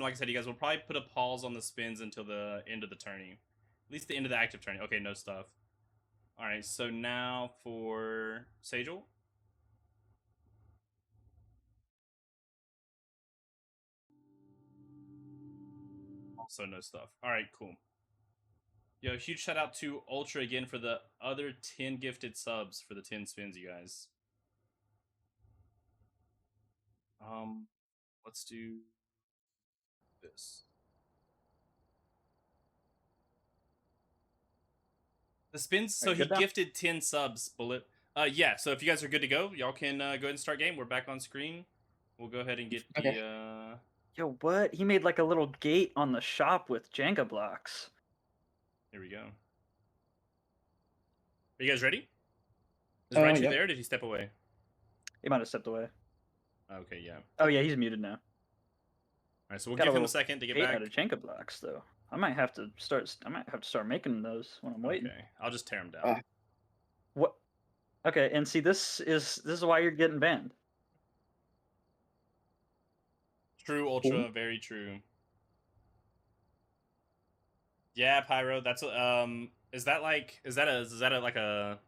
like I said, you guys will probably put a pause on the spins until the end of the tourney. At least the end of the active tourney. Okay, no stuff. Alright, so now for Sagel. Also no stuff. Alright, cool. Yo, huge shout out to Ultra again for the other 10 gifted subs for the 10 spins, you guys. Let's do this. The spins, so he gifted 10 subs, Bullet. Yeah, so if you guys are good to go, y'all can go ahead and start game. We're back on screen. We'll go ahead and get the, Yo, what? He made like a little gate on the shop with Jenga blocks. Here we go. Are you guys ready? Is Raichu there, or did he step away? He might have stepped away. Okay, yeah. Oh, yeah, he's muted now. Alright, so we'll give him a second to get back. Out of Jenga blocks, though. I might have to start making those when I'm waiting. Okay, I'll just tear them down. What? Okay, and see, this is why you're getting banned. True, Ultra, very true. Yeah, Pyro, that's is that like a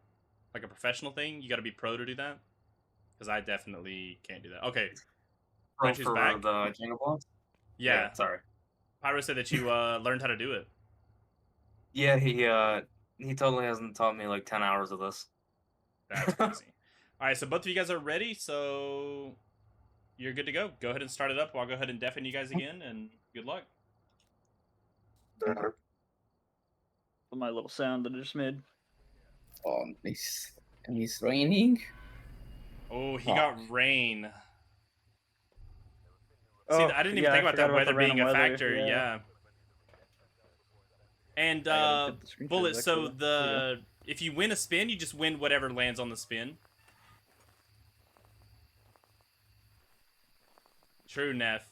professional thing? You got to be pro to do that? Because I definitely can't do that. Okay, Raichu's back. The Jenga blocks? Yeah, sorry. Pyro said that you learned how to do it. Yeah, he totally hasn't taught me like 10 hours of this. That's crazy. All right, so both of you guys are ready, so you're good to go. Go ahead and start it up. I'll go ahead and deafen you guys again, and good luck. My little sound that I just made. Oh, nice. And it's raining. Oh, he got rain. See, I didn't even think about that weather being a factor. Yeah. And Bullet. So if you win a spin, you just win whatever lands on the spin. True, Neff.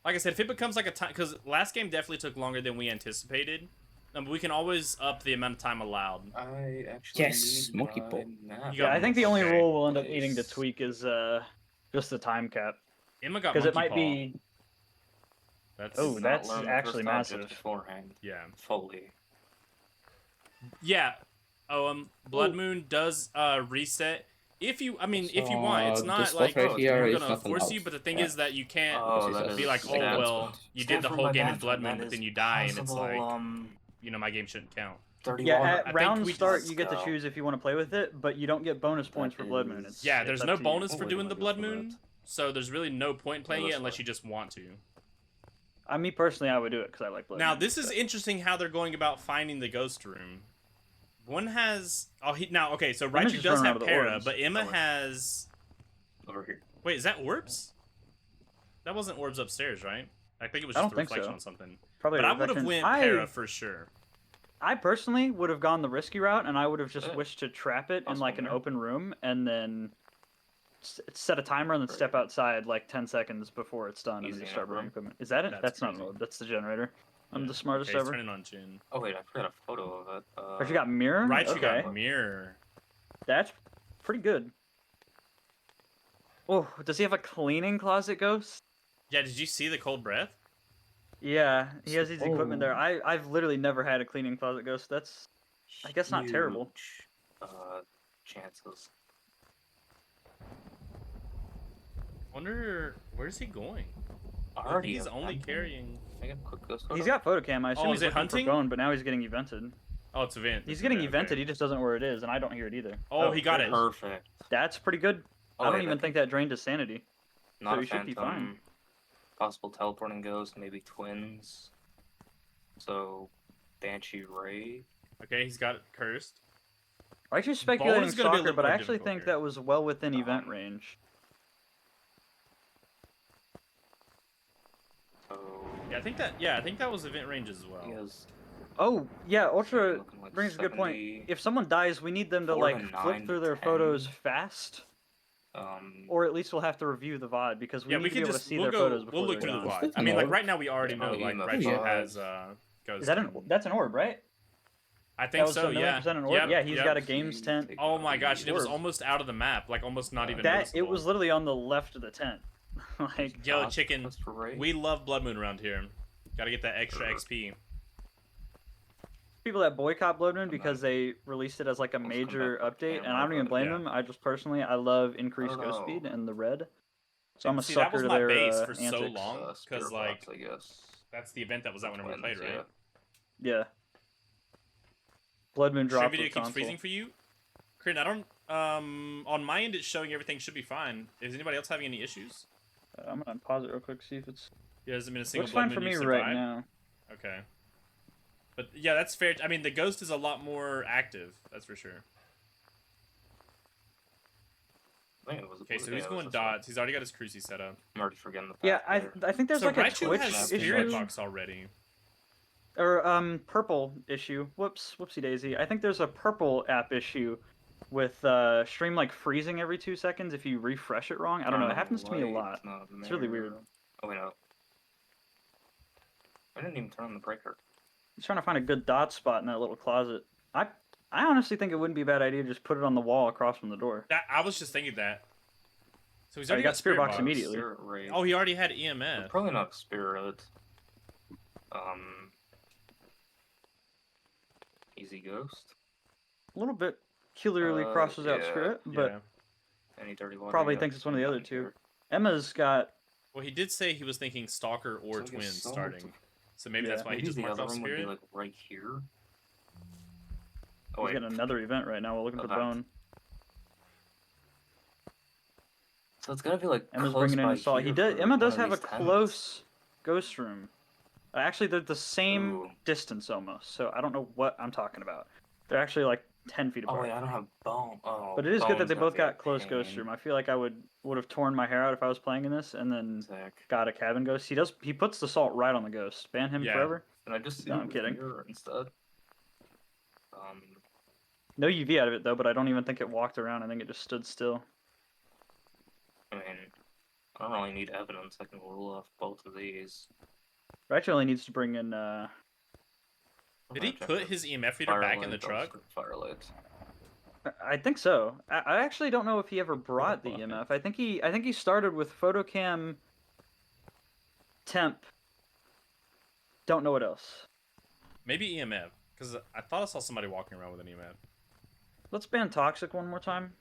Like I said, if it becomes like a time, because last game definitely took longer than we anticipated. But we can always up the amount of time allowed. I actually monkey ball. Yeah, I think the only rule we'll end up needing to tweak is just the time cap. Emma got because it might paw. Be. That's actually massive. Beforehand. Yeah. Fully. Yeah. Oh, Blood Moon does reset. If you want, it's not like we're gonna force you, but the thing is that you can't be like, oh well, you did the whole game in Blood Moon, but then you die, and it's like, you know, my game shouldn't count. Yeah, at round start, you get to choose if you want to play with it, but you don't get bonus points for Blood Moon. Yeah, there's no bonus for doing the Blood Moon, so there's really no point in playing it unless you just want to. Me personally, I would do it because I like Blood Moon. Now, this is interesting how they're going about finding the ghost room. One has... so Raichu does have Para, but Emma has... Over here. Wait, is that orbs? That wasn't orbs upstairs, right? I think it was just a reflection on something. Probably but I would have went Para for sure. I personally would have gone the risky route, and I would have just wished to trap it in like an open room, and then set a timer and then step outside like 10 seconds before it's done, and then start running equipment. Is that it? That's not an orb. That's the generator. I'm the smartest ever. Turn it on Jin. Oh wait, I forgot a photo of it. But you got mirror? Right, you got mirror. That's pretty good. Oh, does he have a cleaning closet ghost? Yeah, did you see the cold breath? Yeah, he has his equipment there. I've literally never had a cleaning closet ghost. That's, I guess, not terrible. Chances. Wonder where's he going? He's only carrying. He's got photocam. I assume he's hunting? For bone, but now he's getting evented. Oh, it's event. He's getting evented. He just doesn't know where it is, and I don't hear it either. Oh, he got it. Perfect. That's pretty good. I don't even think that drained his sanity. Not so a he should be fine. Possible teleporting ghost, maybe twins. So, Banshee Ray. Okay, he's got it cursed. I actually speculating soccer, but I actually think that was well within event range. Yeah, I think that was event range as well. Oh, yeah, Ultra brings a good point. If someone dies, we need them to like flip through their photos fast. Or at least we'll have to review the VOD because we need to be able to see their photos before we'll look through the VOD. I mean, like right now we already know like Raichu has ghost. Is that that's an orb, right? I think so, yeah. An orb? Yeah, he's got a games tent. Oh my gosh, it was almost out of the map, like almost not even noticeable. It was literally on the left of the tent. Like, yo, chicken, we love Blood Moon around here. Gotta get that extra XP. People that boycott Blood Moon because they released it as like a major update, and I don't even blame them. I just personally, I love increased ghost speed and the red. So I'm a sucker to their base for antics. so long, because like, I guess that's the event that was out whenever we played, right? Yeah. Blood Moon dropped Stream video keeps freezing for you? Crit, I don't, on my end it's showing everything should be fine. Is anybody else having any issues? I'm gonna pause it real quick, see if it's... Yeah, hasn't been a single Looks Blood fine Moon for me you right survived? now. Okay. But yeah, that's fair. I mean, the ghost is a lot more active, that's for sure. Okay, so he's going dots. He's already got his cruci set up. I'm already forgetting the path. Yeah, I think there's so like a Raichu Twitch has Spirit Box already. Or purple issue. Whoopsie daisy. I think there's a purple app issue with stream like freezing every 2 seconds if you refresh it wrong. I don't know. It happens to me a lot. It's really weird. Oh wait, no. I didn't even turn on the breaker. He's trying to find a good dot spot in that little closet. I honestly think it wouldn't be a bad idea to just put it on the wall across from the door. I was just thinking that. So he's already got Spirit Box immediately. Oh, he already had EMF. Probably not Spirit. Easy Ghost. A little bit peculiarly crosses out Spirit, but Any dirty water, probably thinks it's one of the other two. Emma's got... Well, he did say he was thinking Stalker or Twins starting. So maybe that's why he just marked off Spirit. Would be like right here. Oh, he's got another event right now. We're looking for Bone. So it's gotta be like Emma's bringing in Assault. Emma does have a close ghost room. Actually, they're the same distance almost. So I don't know what I'm talking about. They're actually like 10 feet apart. Oh wait, I don't have Bone. Oh, but it is good that they both got close ghost room. I feel like I would have torn my hair out if I was playing in this and then got a cabin ghost. He puts the salt right on the ghost. Ban him forever. And I just no, I'm kidding. Instead. No UV out of it though, but I don't even think it walked around. I think it just stood still. I mean, I don't really need evidence. I can rule off both of these. Raichu only needs to bring in. Did he put his EMF reader back in the truck? Firelight. I think so. I actually don't know if he ever brought the EMF. I think he started with photocam, temp. Don't know what else. Maybe EMF, because I thought I saw somebody walking around with an EMF. Let's ban Toxic one more time.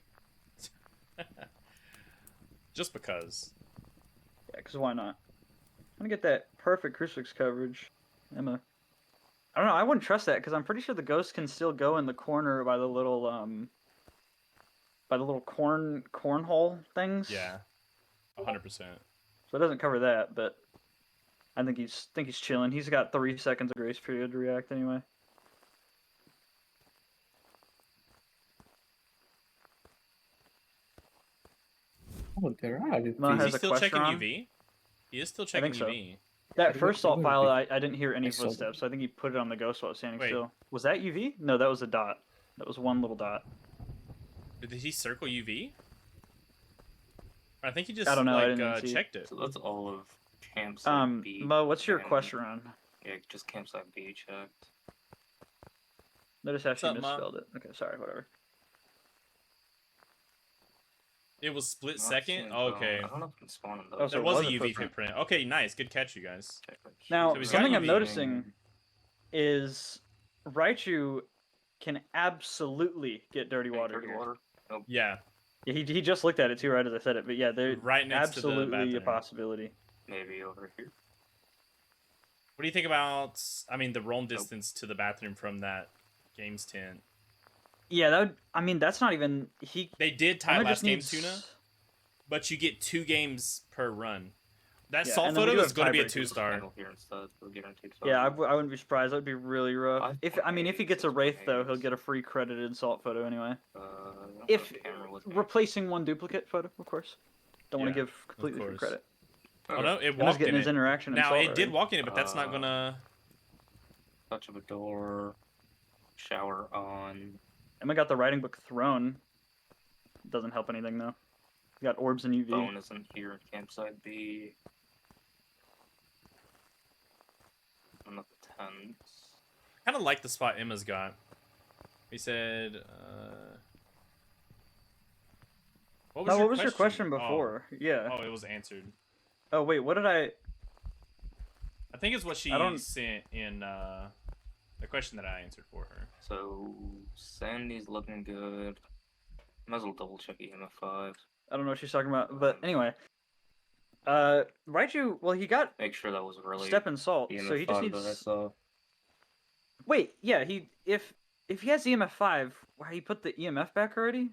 Just because. Yeah, because why not? I'm gonna get that perfect crucifix coverage. Emma. I don't know. I wouldn't trust that because I'm pretty sure the ghost can still go in the corner by the little cornhole things. Yeah, 100%. So it doesn't cover that, but I think he's chilling. He's got 3 seconds of grace period to react anyway. Oh, there are. Is he still checking UV? He is still checking UV. That first salt pile, I didn't hear any footsteps, so I think he put it on the ghost while I was standing still. Was that UV? No, that was a dot. That was one little dot. Did he circle UV? I think he just checked it. So that's all of campsite B. Mo, what's your question run? Yeah, just campsite B checked. Notice how she misspelled it. Okay, sorry, whatever. It was split second? Oh, okay. I don't know if I can spawn in those. There was a UV footprint. Okay, nice. Good catch, you guys. Now, something I'm noticing is Raichu can absolutely get dirty water here. Nope. Yeah. Yeah, he just looked at it too right as I said it, but yeah, they're right next absolutely to the bathroom. A possibility. Maybe over here. What do you think about, I mean, the roam distance to the bathroom from that games tent? Yeah, that would, I mean, that's not even... They did tie last game Tuna, but you get 2 games per run. That salt photo is going to be a 2-star. Yeah, I wouldn't be surprised. That would be really rough. If he gets a Wraith, though, he'll get a free credited salt photo anyway. If replacing one duplicate photo, of course. Don't want to give completely free credit. Oh, no, it walked in his interaction now, it did walk in it, but that's not going to... Touch of a door. Shower on... Emma got the writing book thrown. Doesn't help anything though. We got orbs and UV. Bone isn't here in campsite B. I'm at the tents. I kind of like the spot Emma's got. He said, what was your question before? Oh. Yeah. Oh, it was answered. Oh wait, what did I? I think it's what she sent in the question that I answered for her. So Sandy's looking good. Might as well double check EMF5. I don't know what she's talking about, but anyway. Raichu, well, he got make sure that was really step and salt, so he just needs. Wait, yeah, if he has EMF5, why he put the EMF back already?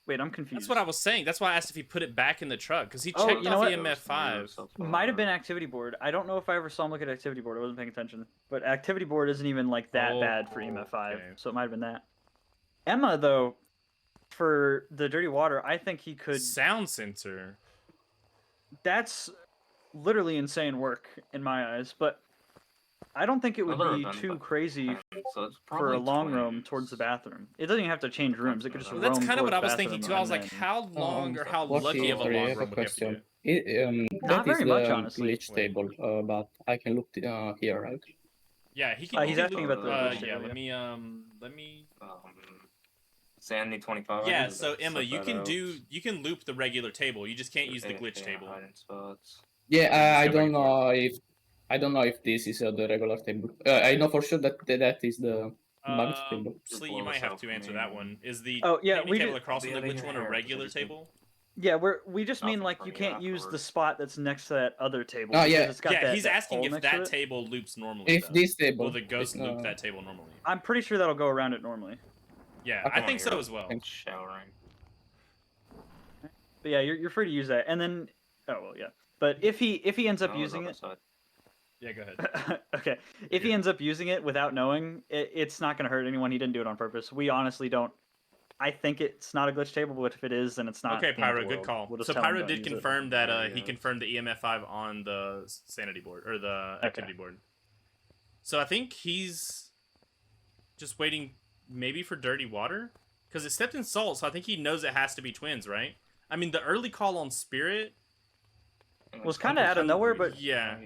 Wait, I'm confused. That's what I was saying. That's why I asked if he put it back in the truck, because he checked off EMF5. Might have been activity board. I don't know if I ever saw him look at activity board. I wasn't paying attention. But activity board isn't even like that bad for EMF5, so it might have been that. Emma, though, for the dirty water, I think he could. Sound sensor. That's literally insane work in my eyes, but I don't think it would be too crazy for a long roam towards the bathroom. It doesn't even have to change rooms. It could just roam That's kind of what I was thinking too. I was like, how long or how lucky of a long room would you have to do? Not very much, honestly. Glitch table, but I can look here, right? Yeah, he can. He's asking about the glitch yeah, table, let me. Sandy 25. Yeah, so Emma, you can loop the regular table. You just can't use the glitch table. Yeah, I don't know if this is the regular table. I know for sure that is the bugged table. Slee, you might have to answer that one. Is the table across from the glitch one a regular table? Yeah, we just mean like you can't use the spot that's next to that other table. Oh yeah, it's got he's asking if that table loops normally. If this table, will the ghost loop that table normally? I'm pretty sure that'll go around it normally. Yeah, I think so as well. Showering. But yeah, you're free to use that, and then yeah. But if he ends up using it, yeah, go ahead. Okay, if he ends up using it without knowing, it's not going to hurt anyone. He didn't do it on purpose. We honestly don't. I think it's not a glitch table, but if it is, then it's not. Okay, Pyro, good call. So Pyro did confirm that he confirmed the EMF5 on the sanity board or the activity board. So I think he's just waiting. Maybe for dirty water? Because it stepped in salt, so I think he knows it has to be twins, right? I mean, the early call on Spirit was kind of out of nowhere, but yeah,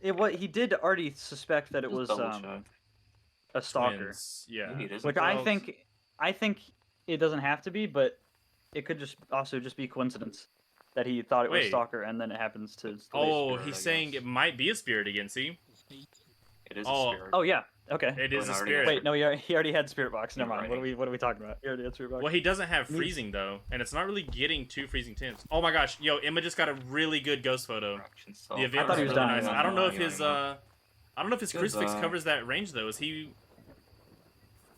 he did already suspect that it was a stalker. Twins. Yeah, which I think it doesn't have to be, but it could just also just be coincidence that he thought it was a stalker, and then it happens to. Oh, he's saying it might be a spirit again. See? It is a spirit. Oh yeah. Okay. It is a spirit. Wait, no, he already had spirit box. Never mind. What are we talking about? He already had spirit box. Well, he doesn't have freezing though, and it's not really getting two freezing temps. Oh my gosh, yo, Emma just got a really good ghost photo. The event was really nice. I don't know if his crucifix covers that range though. Is he?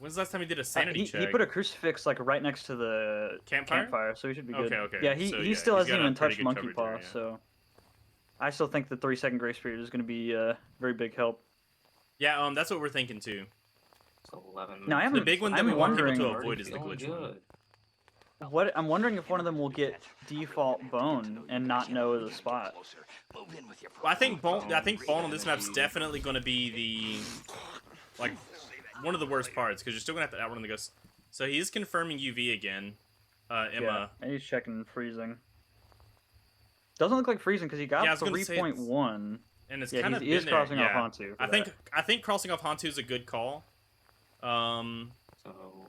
When's the last time he did a sanity check? He put a crucifix like right next to the campfire, so he should be good. Okay. Yeah, he still hasn't even touched monkey paw, so I still think the 3-second grace period is going to be a very big help. Yeah, that's what we're thinking too. 11. Now, the big one that we want people to avoid is the glitch one. I'm wondering if one of them will get default bone and not know the spot. Well, I think bone on this map's definitely going to be the one of the worst parts because you're still going to have to outrun the ghost. So he is confirming UV again, Emma. Yeah, and he's checking freezing. Doesn't look like freezing because he got 3.1. And it's kind of he is crossing off Hantu. I think crossing off Hantu is a good call. So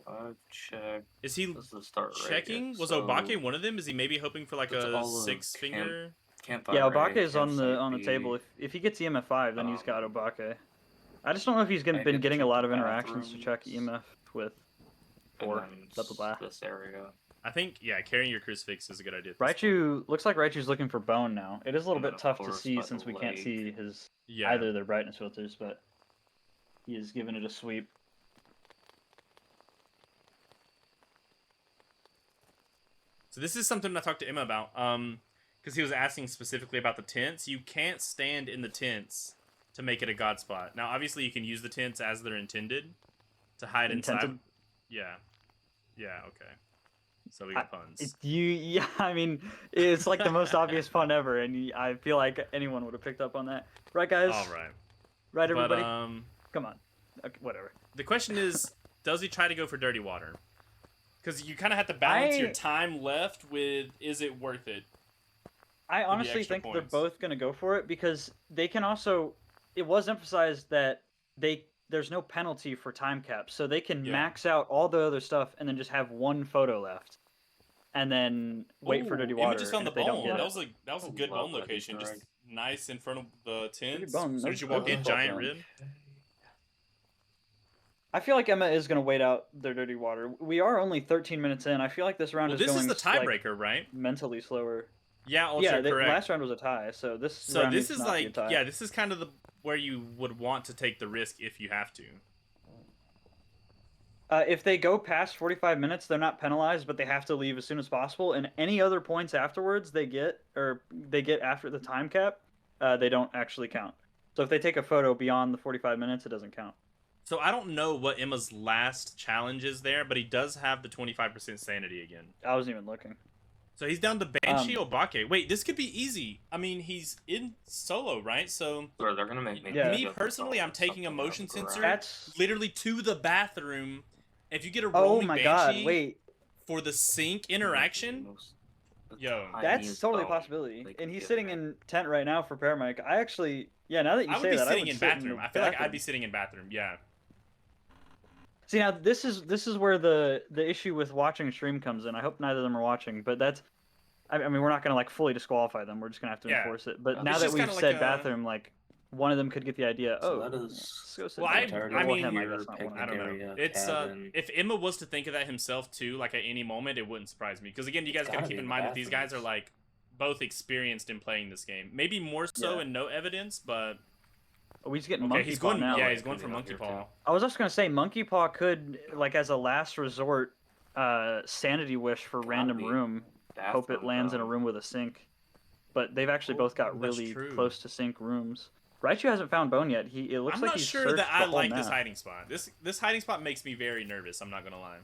I've checked. Is he checking? Was Obake one of them? Is he maybe hoping for like a 6-finger? Yeah, Obake is on the table. If he gets EMF5, then he's got Obake. I just don't know if he's been getting a lot of interactions to check EMF with. Or blah blah blah. This area. I think, carrying your crucifix is a good idea. Raichu looks like Raichu's looking for bone now. It is a little bit tough to see since we can't see his either their brightness filters, but he is giving it a sweep. So this is something I talked to Emma about, because he was asking specifically about the tents. You can't stand in the tents to make it a god spot. Now, obviously, you can use the tents as they're intended to hide inside. Yeah, okay. So we got puns. I mean, it's like the most obvious pun ever, and I feel like anyone would have picked up on that. Right, guys? All right. Right, everybody? Come on. Okay, whatever. The question is, does he try to go for dirty water? Because you kind of have to balance your time left with, is it worth it? I honestly think they're both going to go for it, because they can also... It was emphasized that there's no penalty for time caps, so they can max out all the other stuff and then just have one photo left, and then wait for dirty water. Just on the bone. That was a good bone location. Just nice in front of the tents. Bone, As soon no- as you walk no in, default giant bone. rib. I feel like Emma is going to wait out their dirty water. We are only 13 minutes in. I feel like this round Well, is this going is the tiebreaker, right? mentally slower. Yeah, Ultra, correct. Last round was a tie, so this So round this needs is not be a like, tie. yeah, this is kind of the where you would want to take the risk if you have to. If they go past 45 minutes, they're not penalized, but they have to leave as soon as possible. And any other points afterwards they get after the time cap, they don't actually count. So if they take a photo beyond the 45 minutes, it doesn't count. So I don't know what Emma's last challenge is there, but he does have the 25% sanity again. I wasn't even looking. So he's down to Banshee Obake. Wait, this could be easy. I mean, he's in solo, right? So Bro, they're gonna make me. Yeah. me personally, I'm taking a motion sensor That's literally to the bathroom. If you get a oh rolling my Banshee god! Wait, for the sync interaction, yo, that's totally a possibility. And he's sitting in tent right now for Paramike. I actually, now that you I would say be that, sitting I would in sit bathroom. the I feel like I'd bathroom. be sitting in bathroom. Yeah. See, now this is where the issue with watching stream comes in. I hope neither of them are watching, but that's. I mean, we're not gonna like fully disqualify them. We're just gonna have to enforce it. But now It's that just we've kinda said like bathroom, like one of them could get the idea. So Oh, that is- let's go sit Well, down. I Well, mean, him, I guess not one I of them. don't know. area, It's cabin. if Emma was to think of that himself too, like at any moment, it wouldn't surprise me. Because again, you guys It's gotta gotta keep be in in mind the that these guys are bathrooms. like both experienced in playing this game. Maybe more so Yeah. in no evidence, but Oh, he's getting okay, monkey he's paw going. now. Yeah, he's going Could for be monkey out here, paw. too. I was just gonna say monkey paw could like as a last resort, sanity wish for Gotta random be room. Hope it Bathroom, lands in a bro. room with a sink. But they've actually both got that's really true. close to sink rooms. Raichu hasn't found Bone yet. It looks I'm like not he's sure searched that I the whole like this map. hiding spot. This hiding spot makes me very nervous. I'm not gonna lie.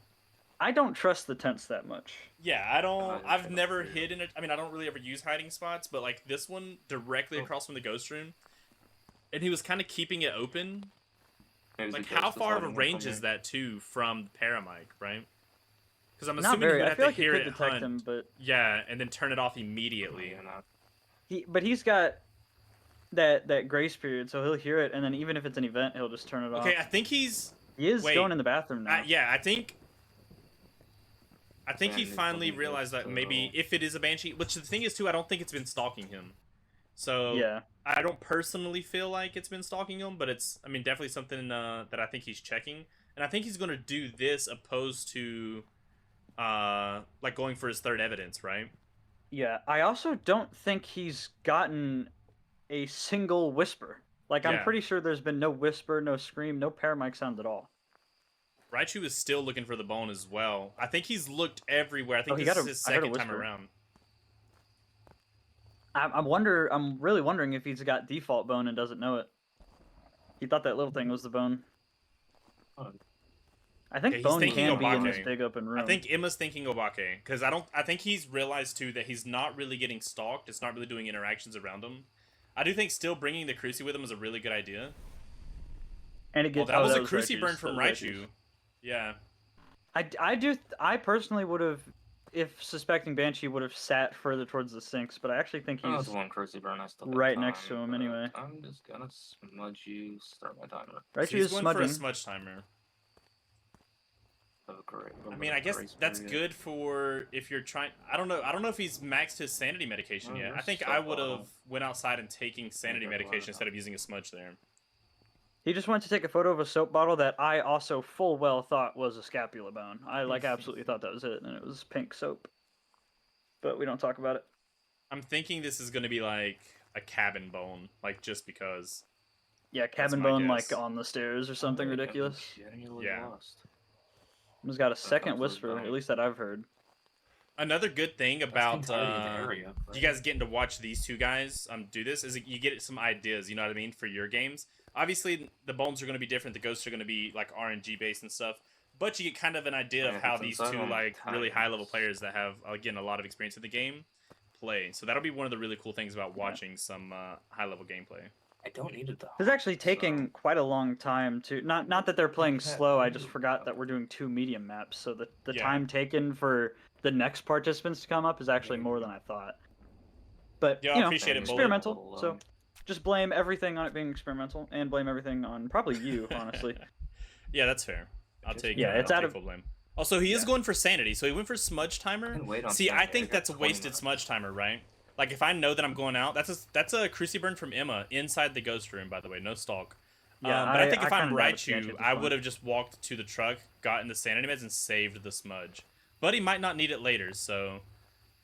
I don't trust the tents that much. Yeah, I don't. I I've don't never either. hid in it. I mean, I don't really ever use hiding spots, but like this one directly across from the ghost room, and he was kind of keeping it open. Maybe the Like, ghost how is far of a hiding range from is me. that too from the Paramike, right? Because I'm Not assuming he very. would I have feel to like you hear could it detect hunt. him, but Yeah, and then turn it off immediately. Yeah, not- but he's got that grace period, so he'll hear it, and then even if it's an event, he'll just turn it off. Okay, I think he's. He is wait, going in the bathroom now. Yeah, I think he And he's finally looking realized that good, maybe so- if it is a banshee, which the thing is too, I don't think it's been stalking him. So Yeah. I don't personally feel like it's been stalking him, but it's, I mean, definitely something that I think he's checking, and I think he's going to do this opposed to, like going for his third evidence, right? Yeah. I also don't think he's gotten a single whisper. Like, I'm Yeah. pretty sure there's been no whisper, no scream, no paramike sound at all. Raichu is still looking for the bone as well. I think he's looked everywhere. I think Oh, he this got is a- his I heard a second time whisper. around. I'm really wondering if he's got default bone and doesn't know it. He thought that little thing was the bone. Oh. I think Yeah, he's bone thinking can be in this Obake. big open room. I think Emma's thinking Obake, because I think he's realized too that he's not really getting stalked. It's not really doing interactions around him. I do think still bringing the Cruci with him is a really good idea. and it Well, gets that was a Raichu's. Cruci burn from That was Raichu. Raichu's. Yeah. I personally would have, if suspecting Banshee, would have sat further towards the sinks, but I actually think Oh, he's it's one Cruci burn. I still got right next to time, him but anyway. I'm just gonna smudge you. Start my timer. Raichu So he's is going for a smudging. smudge timer. Have a great- I mean, I guess that's good for if you're trying. I don't know if he's maxed his sanity medication Oh, yet. I there's think I would so- have went outside and taking sanity Yeah, medication wow. instead of using a smudge there. He just went to take a photo of a soap bottle that I also full well thought was a scapula bone. I like absolutely thought that was it, and it was pink soap. But we don't talk about it. I'm thinking this is going to be like a cabin bone, like just because. Yeah, cabin my bone guess. like on the stairs or something ridiculous. Yeah. He's got a second comes with whisper, bone. at least that I've heard. Another good thing about area. you guys getting to watch these two guys do this is that you get some ideas, you know what I mean, for your games. Obviously, the bones are going to be different. The ghosts are going to be like RNG based and stuff. But you get kind of an idea Yeah, of how it's these inside two on like really times. high level players that have again a lot of experience in the game play. So that'll be one of the really cool things about watching some high level gameplay. I don't need it though. It's actually taking quite a long time to not that they're playing slow. I just forgot that we're doing 2 medium maps, so the Yeah. time taken for the next participants to come up is actually more than I thought. But Yeah, I you know, appreciate it, Bullet. experimental. So just blame everything on it being experimental, and blame everything on probably you, honestly. Yeah, that's fair. I'll take. Yeah, it's I'll out take of- full blame. Also, he is going for sanity, so he went for smudge timer. Wait on See, I Sunday, think I got that's a 20 wasted minutes. smudge timer, right? Like if I know that I'm going out, that's a Cruci burn from Emma inside the ghost room, by the way, no stalk. Yeah, but I think if I'm kinda doubt it's Raichu, at this I point. would have just walked to the truck, gotten the sanity meds, and saved the smudge. But he might not need it later, so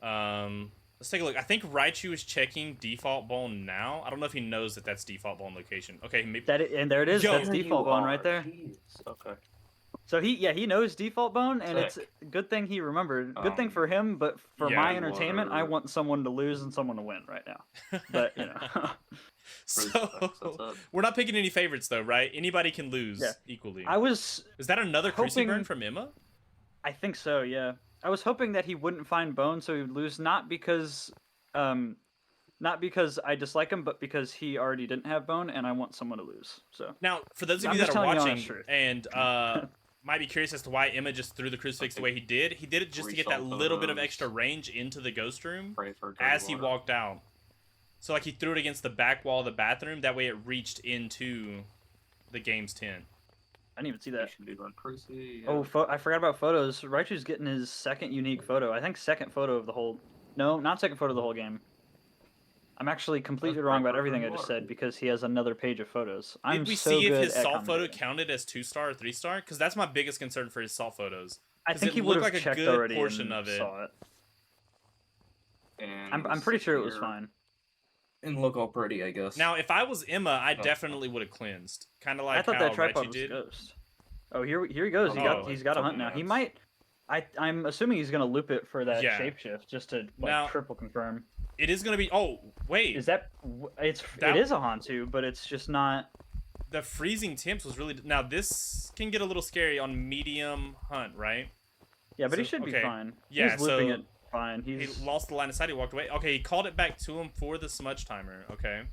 let's take a look. I think Raichu is checking default bone now. I don't know if he knows that that's default bone location. Okay, maybe. And there it is. Yo, That's default bone right there. Jeez. Okay. So he knows default bone, and it's a good thing he remembered. Good thing for him, but for my entertainment, I want someone to lose and someone to win right now. But you know. So we're not picking any favorites though, right? Anybody can lose equally. Is that another Cruci burn from Emma? I think so. Yeah. I was hoping that he wouldn't find bone, so he would lose. Not because I dislike him, but because he already didn't have bone, and I want someone to lose. So now, for those of you that are watching and might be curious as to why Emma just threw the crucifix the way he did it just to get that little bit of extra range into the ghost room as he walked out. So like he threw it against the back wall of the bathroom, that way it reached into the game's tent. I didn't even see that. Cruci, Oh, I forgot about photos. Raichu's getting his second unique photo. I think second photo of the whole... No, not second photo of the whole game. I'm actually completely wrong about everything I just said because he has another page of photos. Did we see if his salt photo counted as 2-star or 3-star? Because that's my biggest concern for his salt photos. I think he would have checked a good already portion and of it. saw it. And I'm pretty sure it was fine. And look all pretty, I guess. Now, if I was Emma, I definitely would have cleansed. Kind of like I thought how that tripod Raichu was did. Ghost. Oh, here he goes. He's got a hunt now. He might. I'm assuming he's gonna loop it for that shapeshift just to triple confirm. It is gonna be. Oh wait. Is that? It is a Hantu, but it's just not. The freezing temps was really. Now this can get a little scary on medium hunt, right? Yeah, but he should be fine. Yeah, he's looping it fine. He lost the line of sight. He walked away. Okay, he called it back to him for the smudge timer. Okay.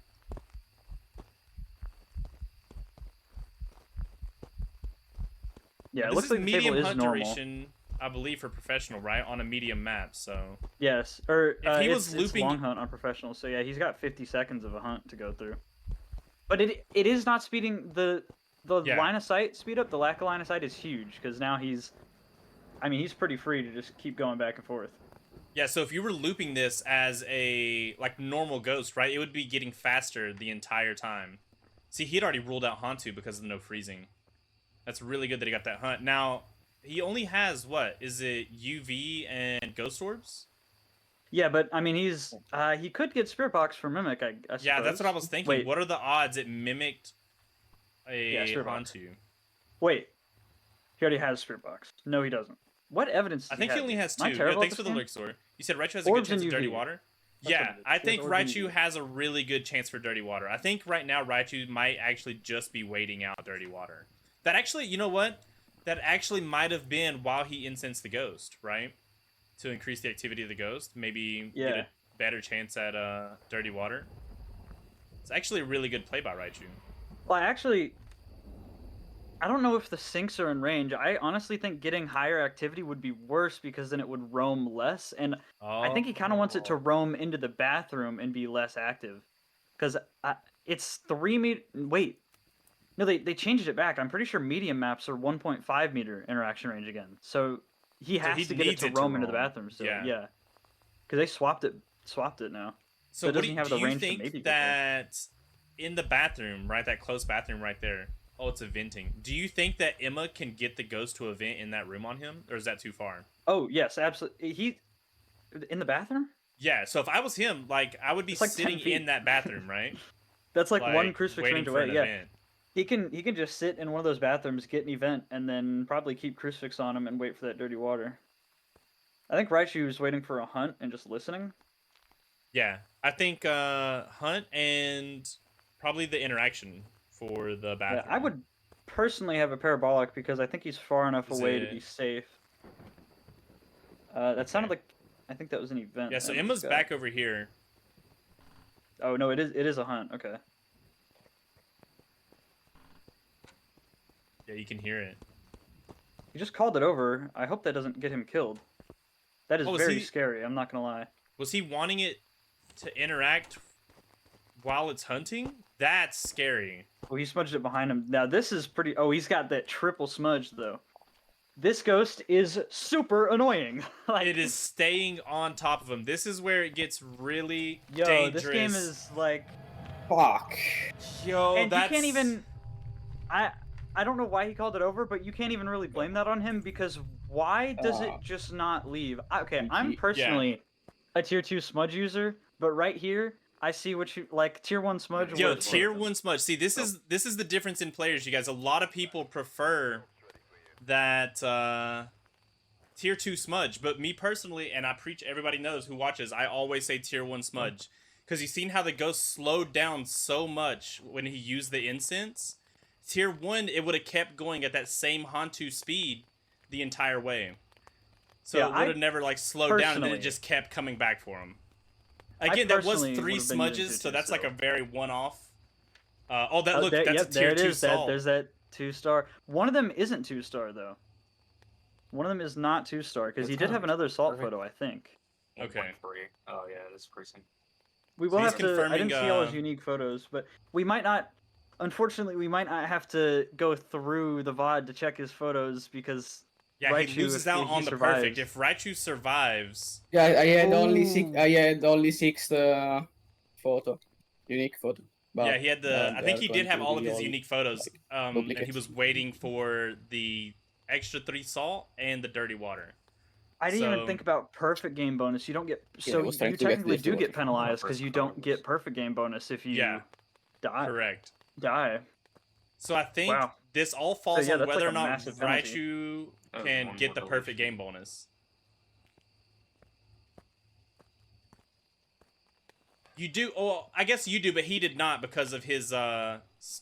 Yeah, it this looks like the medium table is hunt normal. duration, I believe, for professional, right? On a medium map, so. Yes, or if he was looping long hunt on professional, so yeah, he's got 50 seconds of a hunt to go through. But it is not speeding the line of sight speed up. The lack of line of sight is huge because now he's pretty free to just keep going back and forth. Yeah, so if you were looping this as a normal ghost, right, it would be getting faster the entire time. See, he'd already ruled out Hantu because of the no freezing. That's really good that he got that hunt. Now, he only has, what? Is it UV and Ghost Orbs? Yeah, but, I mean, he could get Spirit Box for Mimic, I suppose. Yeah, that's what I was thinking. Wait. What are the odds it mimicked a Hantu? Wait. He already has Spirit Box. No, he doesn't. What evidence does I think he only has 2. Yeah, thanks for the lurk, Sword. You said Raichu has a good chance of Dirty Water? Yeah, I think Raichu has a really good chance for Dirty Water. I think right now Raichu might actually just be waiting out Dirty Water. That actually, you know what? That actually might have been while he incensed the ghost, right? To increase the activity of the ghost. Maybe get a better chance at Dirty Water. It's actually a really good play by Raichu. Well, I don't know if the sinks are in range. I honestly think getting higher activity would be worse because then it would roam less. And I think he kind of wants it to roam into the bathroom and be less active. Because it's 3 meter... Wait. No, they changed it back. I'm pretty sure medium maps are 1.5 meter interaction range again. So he has to get it to roam into the bathroom still. Yeah. Because they swapped it now. So do you think that in the bathroom, right, that close bathroom right there, oh, it's a venting. Do you think that Emma can get the ghost to a vent in that room on him? Or is that too far? Oh, yes, absolutely. In the bathroom? Yeah, so if I was him, I would be sitting in that bathroom, right? That's one crucifix range away, yeah. Event. He can just sit in one of those bathrooms, get an event, and then probably keep crucifix on him and wait for that dirty water. I think Raichu was waiting for a hunt and just listening. Yeah, I think hunt and probably the interaction for the bathroom. Yeah, I would personally have a parabolic because I think he's far enough away to be safe. That sounded like I think that was an event. Yeah, so Emma's back over here. Oh no, it is a hunt. Okay. Yeah, you can hear it. He just called it over. I hope that doesn't get him killed. That is very scary, I'm not gonna lie. Was he wanting it to interact while it's hunting? That's scary. Oh, he smudged it behind him. Now this is pretty... Oh, he's got that triple smudge, though. this ghost is super annoying. Like, it is staying on top of him. This is where it gets really dangerous. Yo, this game is like... Fuck. Yo, and you can't even... I don't know why he called it over, but you can't even really blame that on him, because why does it just not leave? Okay, I'm personally a tier 2 smudge user, but right here, I see what you like. Tier 1 smudge. Yo, tier 1 smudge. See, this is the difference in players, you guys. A lot of people prefer that tier 2 smudge, but me personally, and I preach, everybody knows who watches, I always say tier 1 smudge, because you've seen how the ghost slowed down so much when he used the incense. Tier 1, it would have kept going at that same Hantu speed the entire way. So it would have never like slowed down, and then it just kept coming back for him. Again, that was 3 smudges, so that's like a very one-off. That's a tier 2 salt. There's that 2-star. One of them isn't 2-star though. One of them is not 2-star, because he did have another salt photo, I think. Okay. Oh yeah, that's crazy. We will have to. I didn't see all his unique photos, but we might not. Unfortunately, we might not have to go through the VOD to check his photos, because Raichu, he loses out on the perfect. If Raichu survives, I had only 6. I had only 6 unique photo. But, he had I think he did have all of his unique photos. And he was waiting for the extra 3 salt and the dirty water. I didn't even think about perfect game bonus. You don't get you technically do get penalized because you don't get perfect game bonus if you die. Correct. Die. So I think this all falls on whether or not Raichu can get the perfect game bonus. You do. Oh, I guess you do, but he did not because of his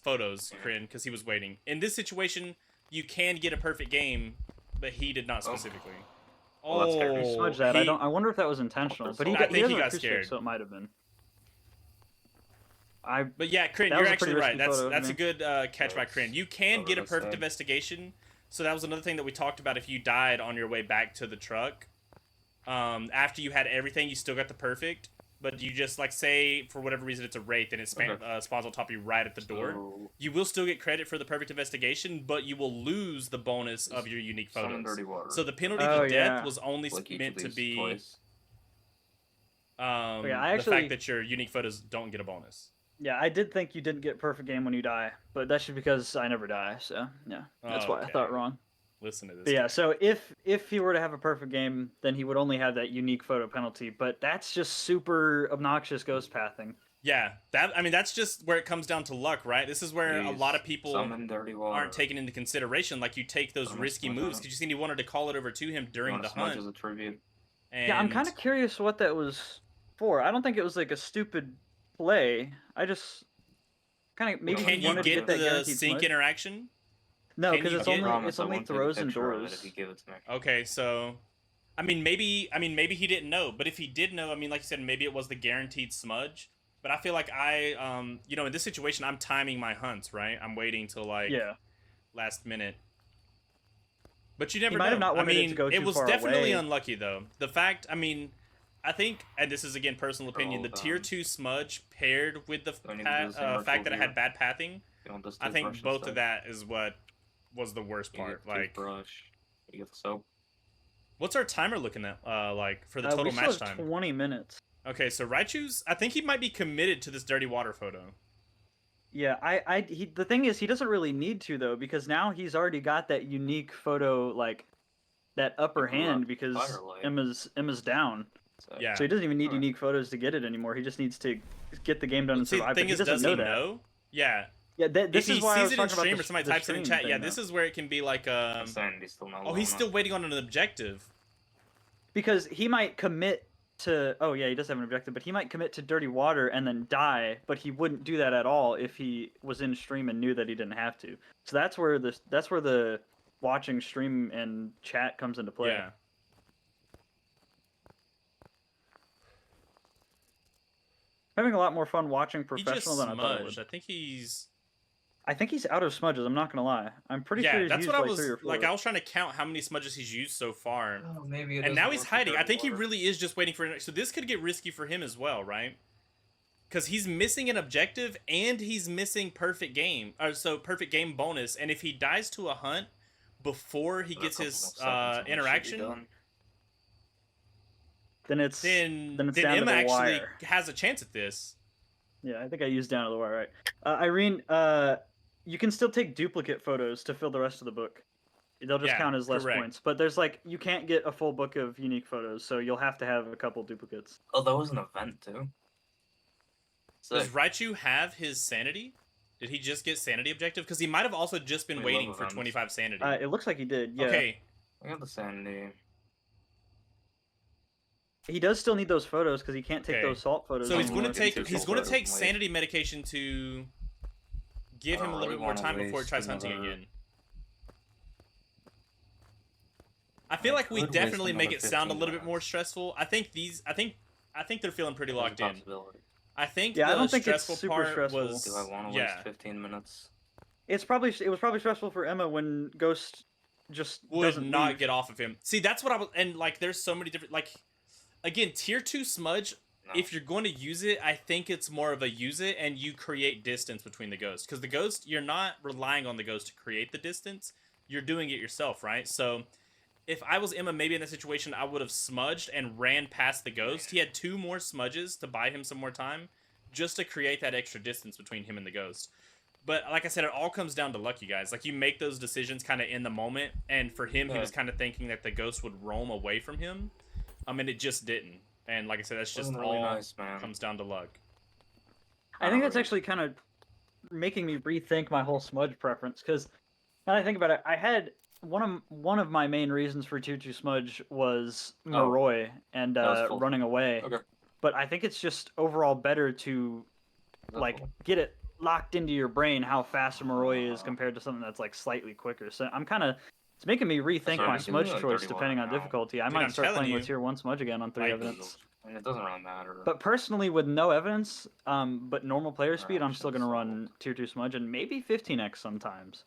photos, Kryn, because he was waiting. In this situation, you can get a perfect game, but he did not specifically. He smudged that. I wonder if that was intentional, but I think he got scared, so it might have been. But yeah, Kryn, you're actually right. That's a good catch by Kryn. You can get a perfect investigation. So that was another thing that we talked about. If you died on your way back to the truck, after you had everything, you still got the perfect. But you just, like, say, for whatever reason, it's a wraith and it spawns on top of you right at the door. You will still get credit for the perfect investigation, but you will lose the bonus of your unique photos. So the penalty to death was only meant to be the fact that your unique photos don't get a bonus. Yeah, I did think you didn't get perfect game when you die, but that's just because I never die, so yeah, that's why I thought wrong. Listen to this. But yeah, so if he were to have a perfect game, then he would only have that unique photo penalty, but that's just super obnoxious ghost pathing. Yeah, that's just where it comes down to luck, right? This is where a lot of people aren't taken into consideration. Like, you take those risky moves, because you seen he wanted to call it over to him during the hunt. Yeah, I'm kind of curious what that was for. I don't think it was like a stupid play. I just kind of maybe can you get the sync interaction? No, because it's only throws and doors. Okay, so maybe he didn't know, but if he did know, like you said, maybe it was the guaranteed smudge. But I feel like in this situation, I'm timing my hunts, right? I'm waiting till last minute. But you never know. It was definitely unlucky though. The fact, I think, and this is again personal opinion, the tier 2 smudge paired with the fact that it had bad pathing, I think both of that is what was the worst part. Like, you get the soap. What's our timer looking at? Like for the total match time? 20 minutes. Okay, so Raichu's, I think he might be committed to this dirty water photo. Yeah, the thing is, he doesn't really need to though, because now he's already got that unique photo, like that upper hand, because Emma's down. Yeah. So he doesn't even need unique photos to get it anymore. He just needs to get the game done and survive. The thing is, does he know? Yeah. Yeah, this is why I was talking about stream or somebody types it in chat. Yeah, this is where it can be like he's still waiting on an objective. Because he might commit to he does have an objective, but he might commit to dirty water and then die, but he wouldn't do that at all if he was in stream and knew that he didn't have to. So that's where the watching stream and chat comes into play. Yeah. Having a lot more fun watching professional than I thought I would. I think he's out of smudges. I'm not gonna lie. I'm pretty sure he's used like 3 or 4. Like, I was trying to count how many smudges he's used so far. Oh, maybe and now he's hiding. I think he really is just waiting for it. So this could get risky for him as well, right? Because he's missing an objective and he's missing perfect game. So perfect game bonus. And if he dies to a hunt, before he gets his interaction, then it's then down Emma to the actually wire. has a chance at this. Yeah, I think I used down to the wire, right? Irene, you can still take duplicate photos to fill the rest of the book. They'll just count as less points. But there's like, you can't get a full book of unique photos, so you'll have to have a couple duplicates. Oh, that was an event too. Does Raichu have his sanity? Did he just get sanity objective? Because he might have also just been waiting for 25 sanity. It looks like he did, yeah. Okay. I got the sanity. He does still need those photos because he can't take those salt photos. So he's going to take sanity medication to give him a little bit more time before he tries hunting again. I feel like we definitely make it sound a little bit more stressful. I think they're feeling pretty locked in. I think I don't think stressful it's super part stressful. was Do I want to waste 15 minutes? It was probably stressful for Emma when Ghost just would not get off of him. See, that's what I was, and like there's so many different, like, again, tier 2 smudge, if you're going to use it, I think it's more of a use it and you create distance between the ghosts. Because the ghost, you're not relying on the ghost to create the distance. You're doing it yourself, right? So if I was Emma, maybe in this situation, I would have smudged and ran past the ghost. He had 2 more smudges to buy him some more time just to create that extra distance between him and the ghost. But like I said, it all comes down to luck, you guys. Like, you make those decisions kind of in the moment. And for him, he was kind of thinking that the ghost would roam away from him. And it just didn't. And like I said, that's just really all nice, man. comes down to luck. I think that's actually kind of making me rethink my whole smudge preference, because now that I think about it, I had one of my main reasons for tier 2 smudge was Moroi and running away. Okay. But I think it's just overall better to like get it locked into your brain how fast a Moroi is compared to something that's like slightly quicker. So I'm kind of, it's making me rethink my smudge choice depending on difficulty. I might start playing with tier 1 smudge again on 3 evidence. I mean, it doesn't really matter. But personally, with no evidence, but normal player speed, I'm still gonna run tier 2 smudge and maybe 15x sometimes.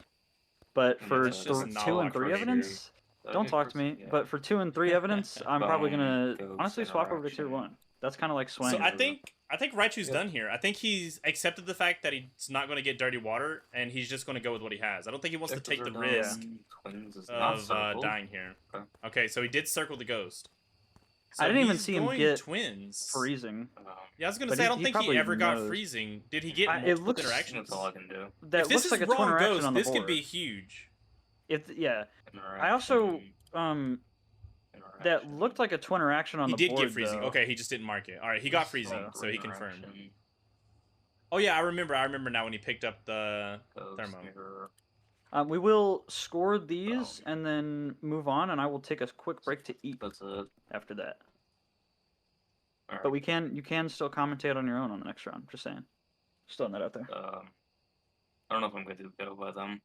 But for 2 and 3 evidence, don't talk to me. But for 2 and 3 evidence, I'm probably gonna honestly swap over to tier 1. That's kind of like swang. So I think Raichu's done here. I think he's accepted the fact that he's not going to get dirty water, and he's just going to go with what he has. I don't think he wants to take the risk of dying here. Okay, so he did circle the ghost. So I didn't even see him get twins. Freezing. Yeah, I was going to say, I don't think he ever got freezing. Did he get multiple interactions? That's all I can do. That looks like a twin interaction on the this board. could be huge. I also that looked like a twin interaction on the board. He did get freezing. Though. Okay, he just didn't mark it. All right, he got freezing, so he confirmed. Oh yeah, I remember now when he picked up the thermo. We will score these and then move on, and I will take a quick break to eat. That's it. After that. Right. But you can still commentate on your own on the next round. Just saying. Just throwing that out there. I don't know if I'm going to go by them.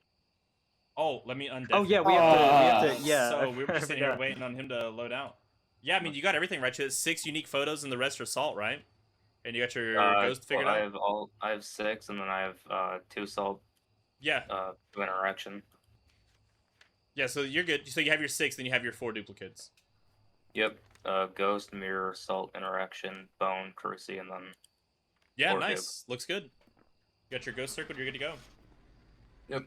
Oh, let me undeafen. Oh yeah, we have to. Yeah. So we were just sitting here waiting on him to load out. Yeah, I mean, you got everything right. You had 6 unique photos, and the rest are salt, right? And you got your ghost figured out. I have 6, and then I have 2 salt. Yeah. 2 interaction. Yeah, so you're good. So you have your 6, then you have your 4 duplicates. Yep. Ghost, mirror, salt, interaction, bone, Cruci, and then. Yeah, nice. Looks good. You got your ghost circled. You're good to go. Yep.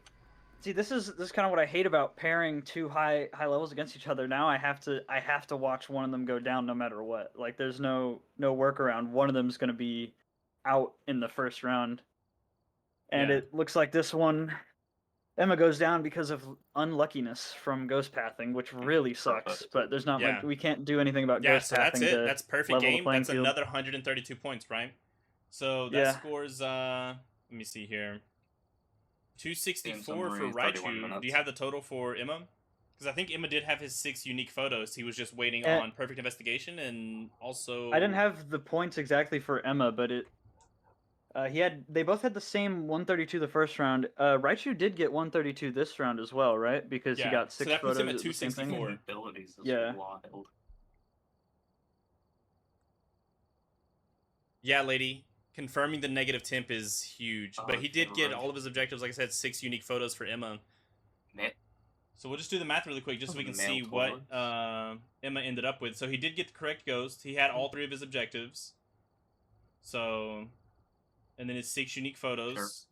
See, this is kind of what I hate about pairing 2 high levels against each other. Now I have to watch one of them go down no matter what. Like, there's no workaround. One of them's going to be out in the first round. And it looks like this one, Emma goes down because of unluckiness from ghost pathing, which really sucks. But there's not like we can't do anything about ghost pathing. Yeah, so that's it. That's perfect game. That's another 132 points, right? So that scores. Let me see here. 264 for Raichu. Do you have the total for Emma? Because I think Emma did have his 6 unique photos. He was just waiting on perfect investigation, and also I didn't have the points exactly for Emma, but they both had the same 132 the first round. Raichu did get 132 this round as well, right? Because he got 6 so that photos. Puts him at 264. Abilities is wild. Yeah, lady. Confirming the negative temp is huge, but he did get all of his objectives. Like I said, 6 unique photos for Emma. So we'll just do the math really quick, just so we can see what Emma ended up with. So he did get the correct ghost. He had all 3 of his objectives. So, and then his 6 unique photos.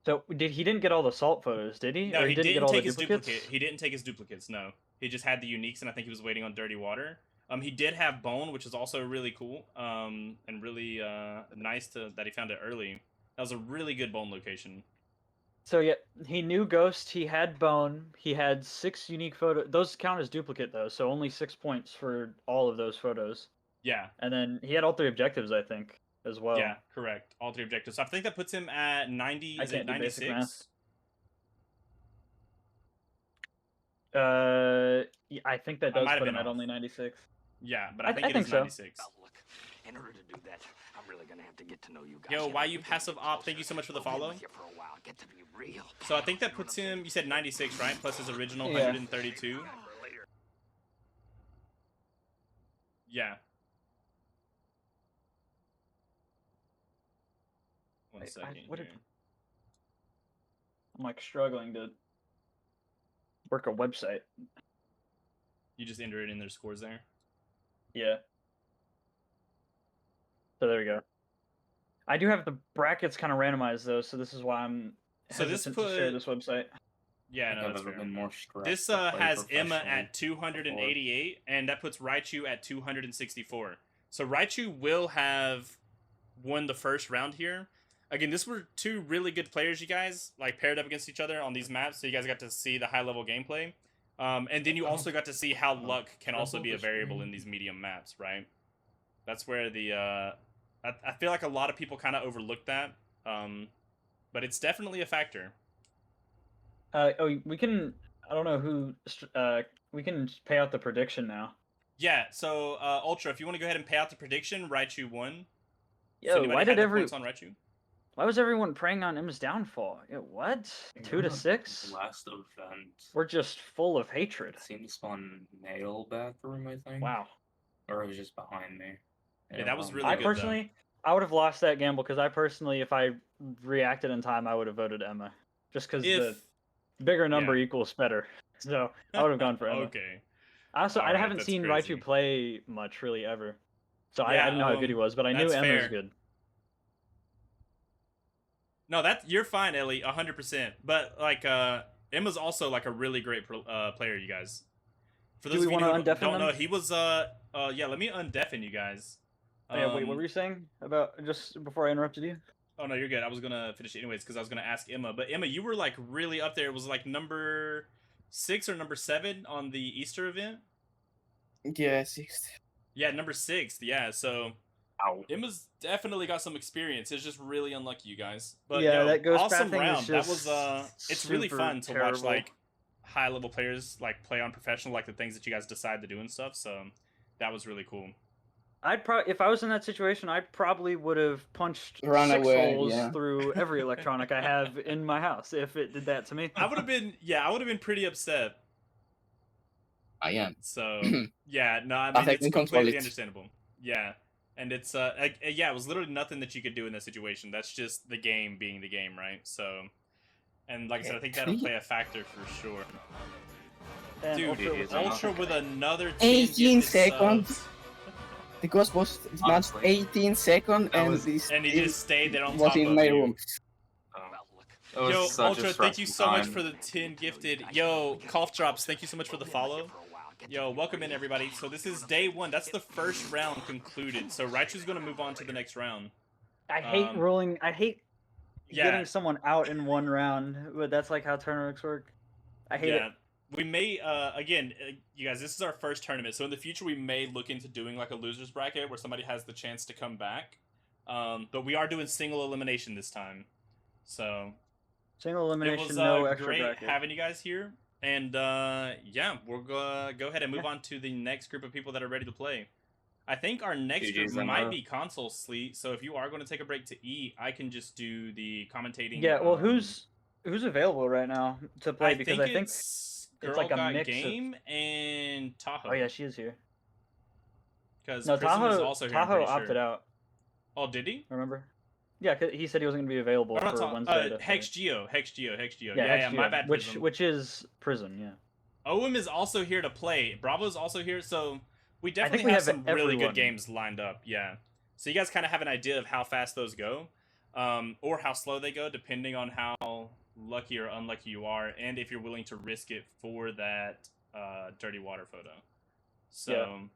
So he didn't get all the salt photos, did he? No, or he didn't didn't get all take the his duplicates? duplicate. He didn't take his duplicates. No, he just had the uniques, and I think he was waiting on dirty water. He did have bone, which is also really cool. And really nice that he found it early. That was a really good bone location. So yeah, he knew Ghost. He had Bone. He had 6 unique photos. Those count as duplicate though, so only 6 points for all of those photos. Yeah. And then he had all 3 objectives, I think, as well. Yeah, correct. All 3 objectives. So I think that puts him at 90. Is it 96? Yeah, I think that does put him at only 96. Yeah, but I think it is 96. Well, look, in order to do that, I'm really gonna have to get to know you guys. Yo, why you passive op? Thank you so much for the follow. Get to be real. So I think that puts him. You said 96, right? Plus his original 132. Yeah. One second. I'm like struggling to work a website. You just enter it in their scores there. Yeah. So there we go. I do have the brackets kind of randomized though, so this is why I'm hesitant to share this website. Yeah, no, that's fair. This has Emma at 288, and that puts Raichu at 264. So Raichu will have won the first round here. Again, this were 2 really good players, you guys, like paired up against each other on these maps, so you guys got to see the high-level gameplay. And then you also got to see how luck can also be a variable in these medium maps, right? That's where the I feel like a lot of people kind of overlook that, but it's definitely a factor. We can. I don't know who. We can pay out the prediction now. Yeah. So Ultra, if you want to go ahead and pay out the prediction, Raichu won. Yo, so why did points on Raichu? Why was everyone preying on Emma's downfall? What? 2 to 6? Last event. We're just full of hatred. It seemed to spawn male bathroom, I think. Wow. Or it was just behind me. Yeah, that was really good. Personally, I would have lost that gamble because if I reacted in time, I would have voted Emma. Just because the bigger number equals better. So I would have gone for Emma. Okay. Also, I haven't seen Raichu play much, really, ever. So I didn't know how good he was, but I knew Emma was good. No, you're fine, Ellie, 100%. But like, Emma's also like a really great player, you guys. For those of you who don't know, he was yeah. Let me undeafen you guys. Yeah, wait, what were you saying about just before I interrupted you? Oh no, you're good. I was gonna finish it anyways because I was gonna ask Emma. But Emma, you were like really up there. It was like number 6 or number 7 on the Easter event. Yeah, 6th. Yeah, number 6th. Yeah, so. Emma's definitely got some experience. It's just really unlucky, you guys. But yeah, that goes awesome round. That was it's really fun to watch like high level players like play on professional, like the things that you guys decide to do and stuff. So that was really cool. If I was in that situation, I probably would have punched 6 holes through every electronic I have in my house if it did that to me. I would have been pretty upset. I am. So yeah, no, I mean it's completely understandable. Yeah. And it's yeah, it was literally nothing that you could do in that situation. That's just the game being the game, right? So, and like I said, I think that'll play a factor for sure. And dude, Ultra with another 18 seconds. The ghost was 18 seconds, and he just stayed there on was top in of my you. room. Yo, Ultra, thank you so much for the 10 gifted. Yo, Cough Drops, thank you so much for the follow. Yo, welcome in everybody. So this is day 1. That's the first round concluded. So Raichu's going to move on to the next round. I hate rolling. I hate getting someone out in one round, but that's like how tournaments work. I hate it. We may, again, you guys, this is our first tournament. So in the future, we may look into doing like a loser's bracket where somebody has the chance to come back. But we are doing single elimination this time. So single elimination, it was, no extra great bracket. Having you guys here. And yeah, we'll go ahead and move on to the next group of people that are ready to play. I think our next group might be console sleet. So if you are going to take a break to eat, I can just do the commentating. Yeah, well, who's available right now to play? Because I think it's like a mix Game and Tahoe. Oh yeah, she is here. Because Tahoe is also here. Tahoe opted out. Oh, did he? Remember? Yeah, cause he said he wasn't going to be available for Wednesday. Hex Geo. Yeah, my bad. Which is Prism, yeah. OM is also here to play. Bravo's also here, so we definitely have some really good games lined up. Yeah. So you guys kind of have an idea of how fast those go. or how slow they go, depending on how lucky or unlucky you are, and if you're willing to risk it for that dirty water photo. So,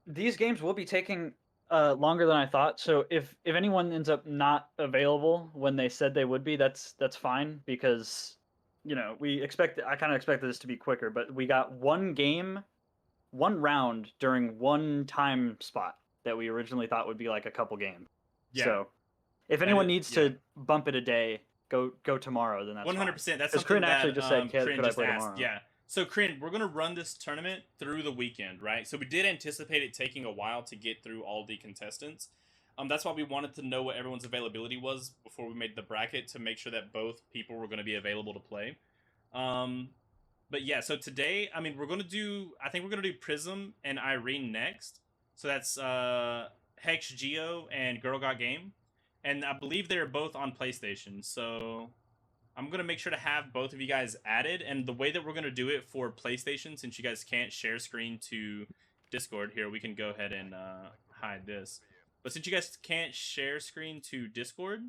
these games will be taking longer than I thought. So if anyone ends up not available when they said they would be, that's fine, because I kind of expected this to be quicker, but we got one round during one time spot that we originally thought would be like a couple games. Yeah. So if anyone needs to bump it a day, go tomorrow, then that's 100%. That's something Kryn actually just said, could I play asked. tomorrow? Yeah. So, Kryn, we're going to run this tournament through the weekend, right? So we did anticipate it taking a while to get through all the contestants. That's why we wanted to know what everyone's availability was before we made the bracket, to make sure that both people were going to be available to play. But yeah, so today, I think we're going to do Prism and Irene next. So that's Hex Geo and Girl Got Game. And I believe they're both on PlayStation. So I'm going to make sure to have both of you guys added. And the way that we're going to do it for PlayStation, since you guys can't share screen to Discord, here, we can go ahead and hide this. But since you guys can't share screen to Discord,